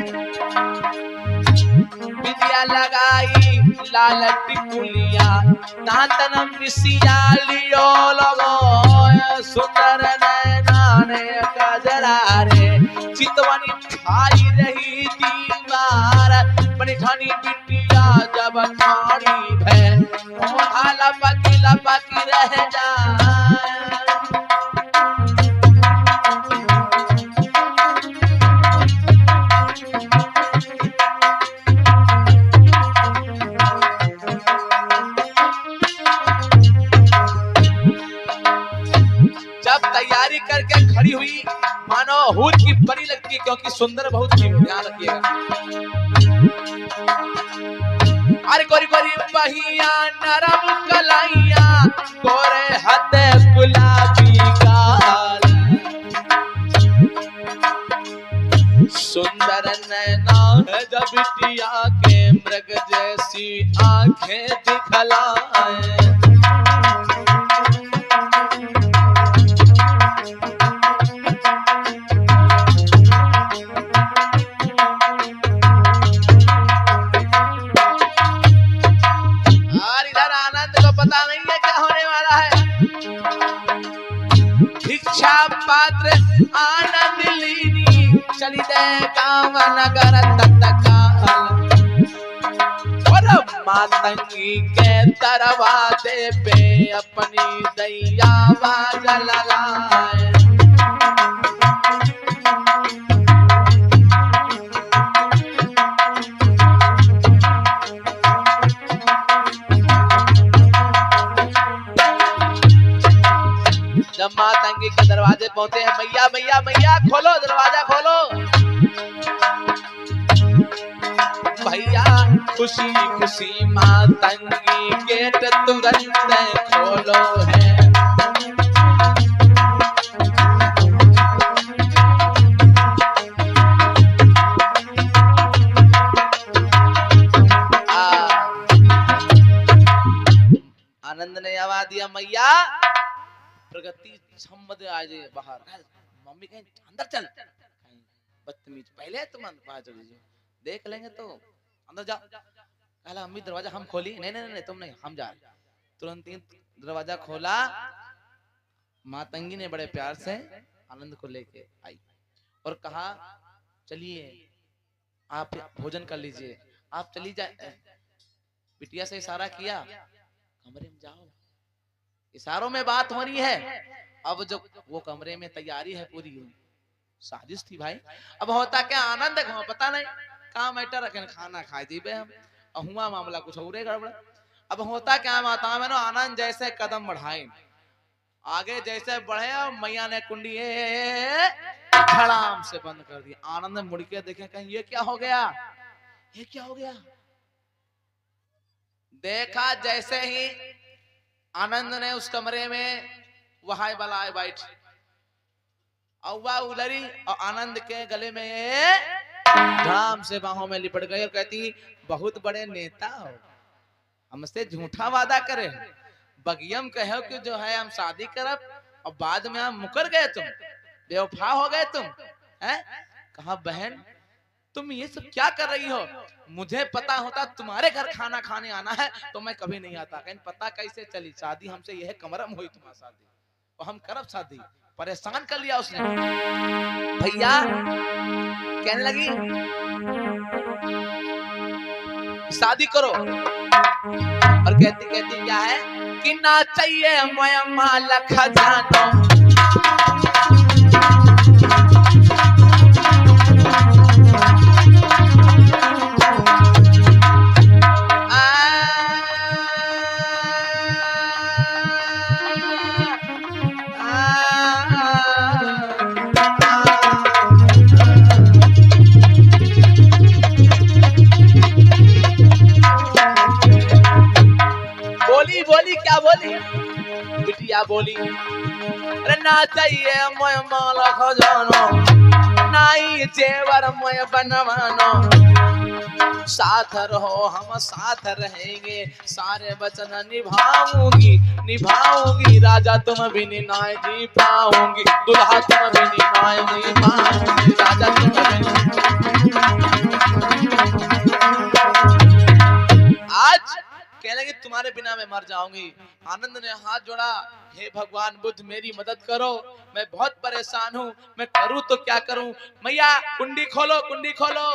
विद्या लगाई लाल टिकुलिया, दांतन मिसिया लियो लगो, सुंदर नैनाने कजरा रे, चितवनी ठाई रही दीवार, बनी ठानी बिटिया जब ठानी भै, लपकी रह जाए। तैयारी करके खड़ी हुई मानो हूर की परी लगती, क्योंकि सुंदर बहुत थी, ध्यान रखिएगा। अरे गोरी गोरी बहिया नरम कलाइया, गोरे हाथ गुलाबी गाल, सुंदर नैना है जब बिटिया के, मृग जैसी आंखें दिखलाए। भिक्षा पात्र आनंद लीनी, चली दे काम नगर तत्काल, और मातंगी के दरवाजे पे अपनी दैया बाजल लाए। जब मातंगी के दरवाजे पहुंचे हैं, मैया मैया मैया खोलो दरवाजा खोलो, भैया खुशी खुशी मातंगी गेट तुरंत खोलो है। आनंद ने आवाज दिया, मैया प्रगति सम्मद आ जाए बाहर, मम्मी कहीं अंदर चल, कहीं बदतमीज, पहले तुम बाहर चली जाओ, देख लेंगे तो अंदर जाओ। कहला अम्मी दरवाजा हम खोली, नहीं नहीं नहीं तुम नहीं, हम जा रहे। तुरंत ही दरवाजा खोला, मातंगी ने बड़े प्यार से आनंद को लेके आई और कहा चलिए आप भोजन कर लीजिए, आप चली जाए। बिटिया से इशारा किया, कमरे में जाओ, इशारों में बात हो रही है। अब जो वो कमरे में तैयारी है पूरी, साजिश थी भाई। अब होता क्या, आनंद को पता नहीं कहाँ मैटर रखे, खाना खाए थी बे हम, हुआ मामला कुछ और गड़बड़। अब होता क्या, माता में आनंद जैसे कदम बढ़ाए, आगे जैसे बढ़े, मैया ने कुंडी धड़ाम से बंद कर दी। आनंद मुड़ के देखे, कहीं ये क्या हो गया, ये क्या हो गया। देखा जैसे ही आनंद ने उस कमरे में वहां बलाए बैठ अव्वा उलरी और आनंद के गले में धाम से बाहों में लिपट गई और कहती बहुत बड़े नेता हो, हमसे झूठा वादा करे, बगियम कहो कि जो है हम शादी करब और बाद में हम मुकर गए, तुम बेवफा हो गए तुम हैं? कहा बहन तुम ये सब क्या कर रही हो, मुझे पता होता तुम्हारे घर खाना खाने आना है तो मैं कभी नहीं आता। कहीं पता कैसे चली, शादी हमसे यह कमरम हुई तुम्हारी शादी और हम करब शादी। परेशान कर लिया उसने। भैया कहने लगी शादी करो और कहती कहती क्या है कि ना चाहिए मैं माला खजानो, बोली क्या बोली बिटिया बोली, अरे ना चाहिए मैं माला खजानो, ना ही जेवर मैं बनवानो, साथ रहो हम साथ रहेंगे, सारे वचन निभाऊंगी निभाऊंगी, राजा तुम भी निनाय जी पाऊंगी, दुल्हा तुम भी निनाय जी पाऊंगी, राजा तुम भी। आज कहने लगी तुम्हारे बिना मैं मर जाऊंगी। आनंद ने हाथ जोड़ा, हे भगवान बुद्ध मेरी मदद करो, मैं बहुत परेशान हूँ, मैं करूँ तो क्या करूँ। मैया कुंडी खोलो कुंडी खोलो।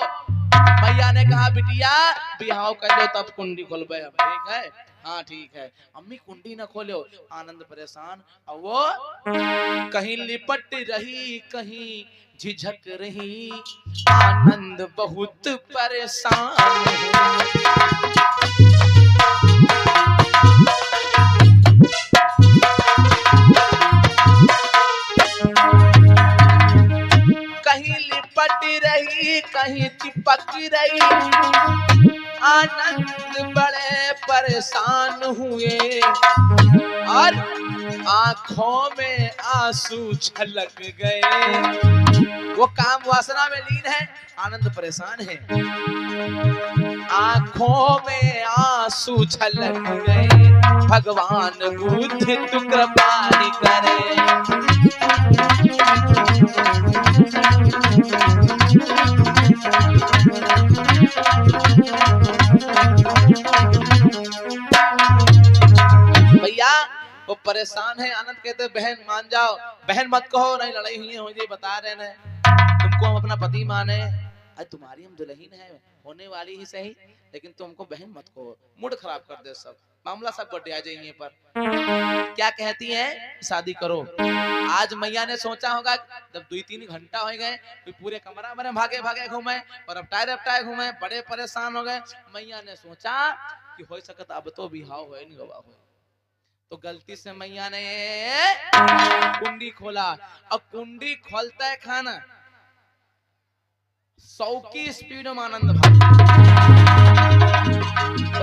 मैया ने कहा बिटिया बिहाव कर लो तब कुंडी खोलबे, ठीक है हाँ ठीक है। अम्मी कुंडी न खोलो। आनंद परेशान और वो कहीं लिपट रही कहीं झिझक रही, आनंद बहुत परेशान। कहीं लिपट रही कहीं चिपक रही, आनंद बड़े परेशान हुए और आंखों में आंसू छलक गए। वो काम वासना में लीन है, आनंद परेशान है, आंखों में आंसू छलक गए। भगवान बुद्ध तू कृपा करे। भैया वो परेशान है। आनंद कहते बहन मान जाओ, बहन मत कहो, नहीं लड़ाई हुई है मुझे बता रहे हैं, तुमको हम अपना पति माने, अरे तुम्हारी हम दुल्हन है होने वाली ही सही, लेकिन तुमको बहन मत कहो, मूड खराब कर दे सब, मामला सब बढ़ जाएंगे पर। क्या कहती है शादी करो। आज मैया ने सोचा होगा जब 2-3 घंटा हो गए तो पूरे कमरा में भागे भागे घूमे और अपटाए घूमे, बड़े परेशान हो गए। मैया ने सोचा कि हो सकता अब तो बिहाव हो नहीं होगा, तो गलती से मैया ने कुंडी खोला और कुंडी खोलता है खाना 100 की स्पीड में आनंद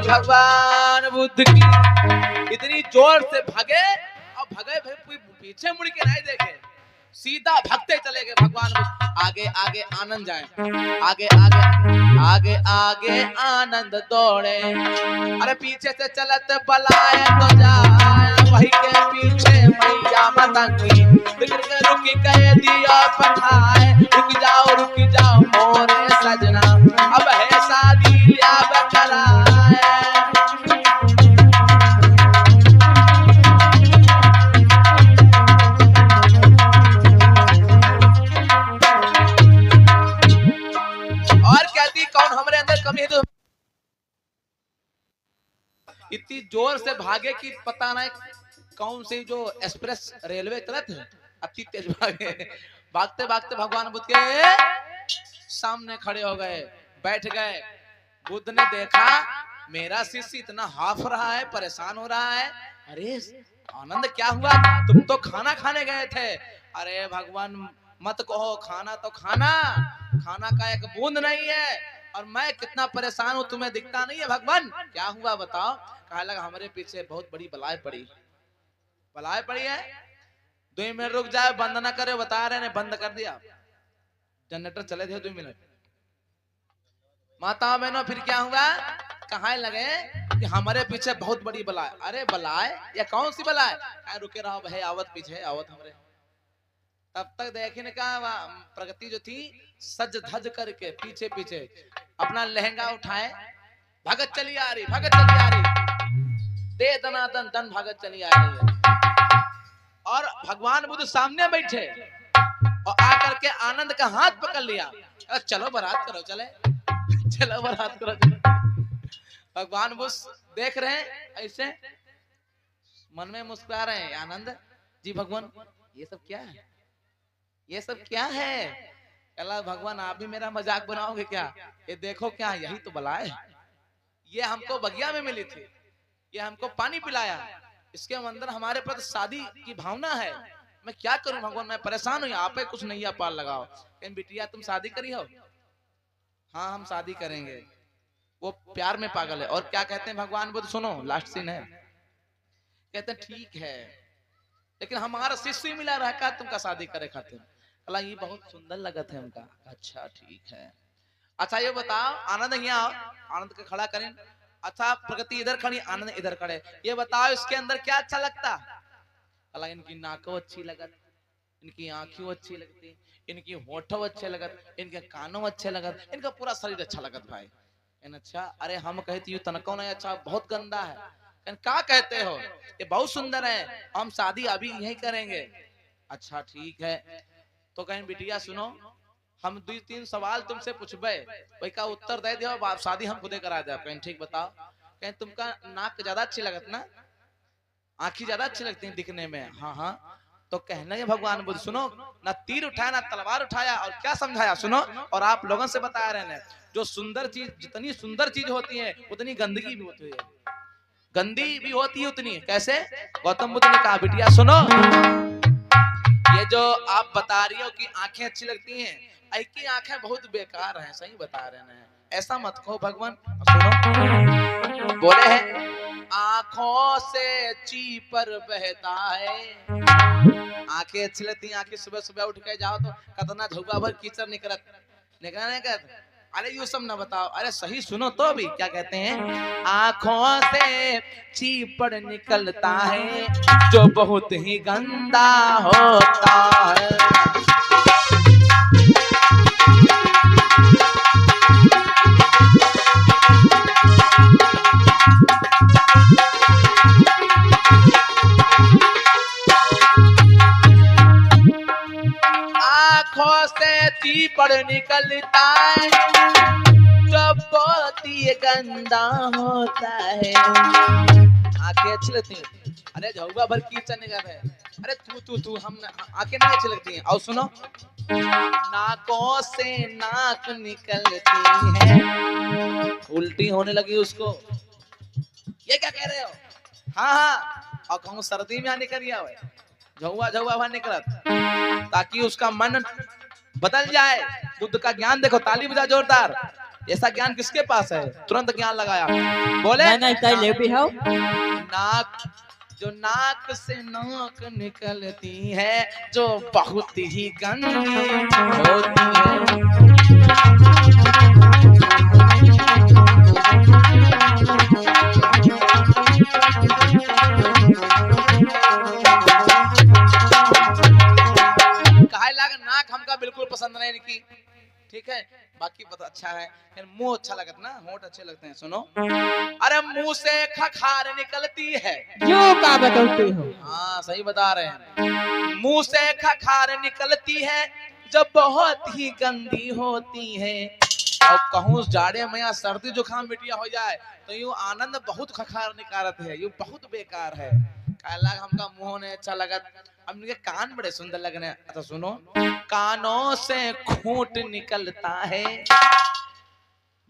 भगवान बुद्ध की इतनी जोर से भागे और भागे पीछे मुड़ के नहीं देखे, सीधा भागते चले गए भगवान बुद्ध। आगे आगे आनंद जाए, आगे आगे आगे आगे आनंद दौड़े, अरे पीछे से चलत बलाए तो जाए, वही के पीछे मैया मतंगी रुकी कह दिया पठाए, रुक जाओ मोरे सजना, अब है शादी लिया कराए। और कहती कौन हमरे अंदर कमी है तो इतनी जोर से भागे कि पता नहीं कौन सी जो एक्सप्रेस रेलवे चलत है अति तेज भागे। भागते भागते भगवान बुद्ध के सामने खड़े हो गए, बैठ गए। बुद्ध ने देखा मेरा शिष्य इतना हाफ रहा है, परेशान हो रहा है, अरे आनंद क्या हुआ, तुम तो खाना खाने गए थे। अरे भगवान मत कहो, खाना तो खाना का एक बूंद नहीं है, और मैं कितना परेशान हूँ, तुम्हें दिखता नहीं है भगवान? क्या हुआ बताओ? कहा लगा हमारे पीछे बहुत बड़ी बलाय पड़ी। बलाय पड़ी है, 2 मिनट रुक जाए, बंद ना करे, बता रहे ने बंद कर दिया, जनरेटर चले थे 2 मिनट। माताओं बहनों फिर क्या हुआ? कहा लगे कि हमारे पीछे बहुत बड़ी बलाय। अरे बलाय या कौन सी बलाय? रुके रहो भाई, आवत पीछे आवत हमारे। तब तक देखने का प्रगति जो थी सज धज करके पीछे पीछे अपना लहंगा उठाए, भगत चली आ रही, भगत चली आ रही, दे दनादन दन भगत चली आ रही है। और भगवान बुद्ध सामने बैठे और आकर के आनंद का हाथ पकड़ लिया, चलो बारात करो, चले चलो बारात करो, चलो। भगवान बुद्ध देख रहे हैं ऐसे, मन में मुस्कुरा रहे हैं, आनंद जी भगवान ये सब क्या है, ये सब क्या है? अल्लाह भगवान आप भी मेरा मजाक बनाओगे क्या? ये देखो क्या, यही तो बलाय है, ये हमको बगिया में मिली थी, ये हमको पानी पिलाया, इसके अंदर हमारे प्रति शादी की भावना है। मैं क्या करूं भगवान, मैं परेशान हूं, आप कुछ नैया पार लगाओ। बिटिया तुम शादी करी हो? हाँ हम शादी करेंगे। वो प्यार में पागल है। और क्या कहते हैं भगवान बुद्ध, सुनो लास्ट सीन है, कहते हैं ठीक है लेकिन हमारा शिष्य ही मिला रहा का तुमका शादी करे खातिर। अल्लाह ये बहुत सुंदर लगा था हमका। अच्छा ठीक है, अच्छा ये बताओ आनंद यहाँ आओ, आनंद को खड़ा करें। अच्छा प्रगति इधर खड़ी, आनंद इधर खड़े, ये बताओ इसके अंदर क्या अच्छा लगता? अल्लाह इनकी नाकों अच्छी लगत, इनकी आंखें अच्छी लगती, इनकी होठों अच्छे लगत, इनके कानों अच्छे लगत, इनका पूरा शरीर अच्छा लगत भाई। अच्छा अरे हम कहती हूँ तनको नहीं अच्छा, बहुत गंदा है। क्या कहते हो? ये बहुत सुंदर है, हम शादी अभी यही करेंगे। अच्छा ठीक है, तो कहीं बिटिया सुनो, हम 2-3 सवाल तुमसे पूछबे, वही का उत्तर दे दो, आप शादी हम खुदे करा दे। कहीं ठीक बताओ, कहीं तुमका नाक ज्यादा अच्छी लगत ना, आंखें ज्यादा अच्छी लगती हैं दिखने में? हाँ हाँ, तो कहना है भगवान बुद्ध सुनो, ना तीर उठाया ना तलवार उठाया, और क्या समझाया सुनो। और आप लोगों से बता रहे हैं जो सुंदर चीज, जितनी सुंदर चीज होती है उतनी गंदगी भी होती है, गंदी भी होती है उतनी। कैसे? गौतम बुद्ध ने कहा बिटिया सुनो, ये जो आप बता रही हो कि आंखें अच्छी लगती हैं, ऐसी आंखें बहुत बेकार हैं, सही बता रहे हैं, ऐसा मत कहो भगवान। सुनो बोले हैं आंखों से चीपर बहता है, आंखें अच्छी लगती हैं, आंखें सुबह सुबह उठ के जाओ तो कतना झुका भर कीचड़ निकलत निकलने का। अरे ये सब ना बताओ, अरे सही सुनो तो भी क्या कहते हैं, आंखों से चीपड़ निकलता है जो बहुत ही गंदा होता है। आंखों से चीपड़ निकलता है जो बहुत ही गंदा होता है। आंखें अच्छी लगती हैं, अरे झुआ भर कीचड़ निकल है, अरे तू हम आंखें नहीं अच्छी लगती हैं। और सुनो, नाकों से नाक निकलती है, उल्टी होने लगी उसको, ये क्या कह रहे हो? हाँ हाँ, और कहूँ सर्दी में निकल गया है, झुआ बाहर निकलत, ताकि उसका मन बदल जाए। बुद्ध का ज्ञान देखो, ताली बजा जोरदार, ऐसा ज्ञान किसके पास है? तुरंत ज्ञान लगाया, बोले नाक, जो नाक से नाक निकलती है जो बहुत ही गंदी होती है। नाक हमका बिल्कुल पसंद नहीं इनकी, ठीक है, बाकी पता अच्छा है, फिर मुंह अच्छा लगता ना, होंठ अच्छे लगते हैं। सुनो, अरे मुंह से खखार निकलती है, क्यों का बताते हो? हाँ सही बता रहे हैं, मुंह से खखार निकलती है जो बहुत ही गंदी होती है। और कहूँ जाड़े में या सर्दी जुकाम बिटिया हो जाए तो यूं आनंद बहुत खखार निकालत है, यूं बहुत बेकार है। हमका मुंह ने अच्छा लगा, अब इनके कान बड़े सुंदर लग रहे हैं। अच्छा सुनो, कानों से खूंट निकलता है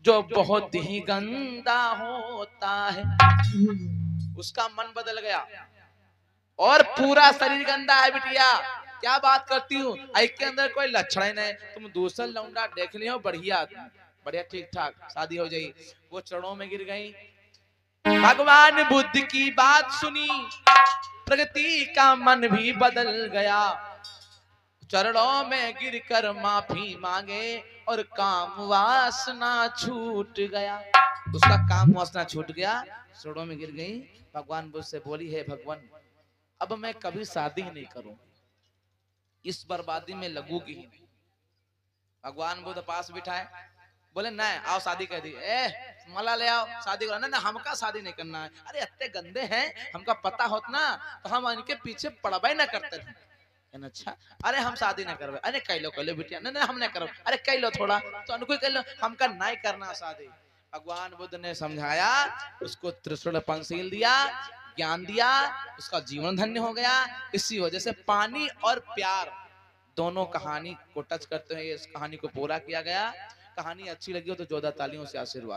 जो बहुत ही गंदा होता है। उसका मन बदल गया और पूरा शरीर गंदा है। बिटिया क्या बात करती हूँ, के अंदर कोई लक्षण नहीं, तुम दूसरा लौंडा देख लियो बढ़िया, बढ़िया ठीक ठाक शादी हो जाई। वो चरणों में गिर गई। भगवान बुद्ध की बात सुनी, प्रगति का मन भी बदल गया। चरणों में गिरकर माफी मांगे और काम वासना छूट गया। उसका काम वासना छूट गया, चरणों में गिर गई। भगवान बुद्ध से बोली, है भगवान अब मैं कभी शादी ही नहीं करूं, इस बर्बादी में लगूंगी ही नहीं। भगवान बुद्ध पास बिठाए, बोले नहीं आओ शादी कर दी। मला ले आओ शादी करो। ना हमका शादी नहीं करना है। अरे इतने गंदे हैं, हमका पता होता ना तो हम इनके पीछे पड़बा ही ना करते थे। अच्छा अरे हम शादी ना करवे। अरे कह लो बिटिया। नहीं हम नहीं करो। अरे कह लो थोड़ा तो उनको कह लो हमका नहीं करना शादी। भगवान बुद्ध ने समझाया, उसको त्रिशूल पंसील दिया, ज्ञान दिया, उसका जीवन धन्य हो गया। इसी वजह से पानी और प्यार दोनों कहानी को टच करते हुए इस कहानी को पूरा किया गया। कहानी अच्छी लगी हो तो जोरदार तालियों से आशीर्वाद।